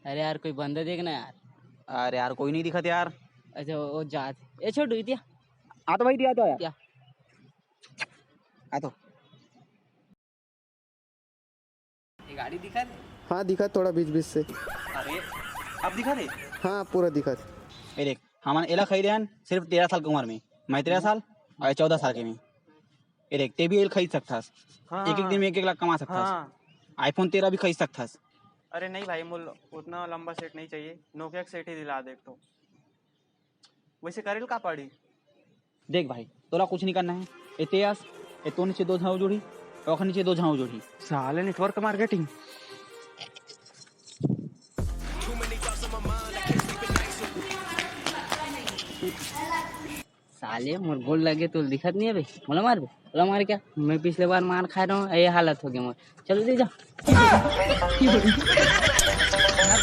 अरे यार कोई बंदा देखना यार। अरे यार कोई नहीं दिखत यार। अच्छा वो जात ए छोटू इतिया आ तो भाई दिया तो यार। क्या आ तो ये गाड़ी दिखा दे। हाँ दिखा थोड़ा बीच बीच से। अरे अब दिखा दे। हाँ पूरा दिखा। ये देख हम एला खरीदे हैं सिर्फ 13 साल की उम्र में। मैं 13 साल और 14 साल के में। ये देख ते भी एल खरीद सकथास। हाँ एक एक दिन में 1-1 लाख कमा सकथास। हाँ। आईफोन 13 भी खरीद सकथास। अरे नहीं भाई, मुझे उतना लंबा सेट नहीं चाहिए, नोकिया का सेट ही दिला दे एक तो। वैसे करेल का पड़ी? देख भाई तोला कुछ नहीं करना है। ये तेयास ये तो नीचे 2 झाऊ जोड़ी और नीचे 2 झाऊ जोड़ी। साले नेटवर्क मार्केटिंग। साले मोर गोल लगे तो दिखत नहीं है भाई। मोला मार बे मोला मार क्या मैं पिछले बार मार खा रहा हूँ। ये हालत हो गया मोर। चलो दे जा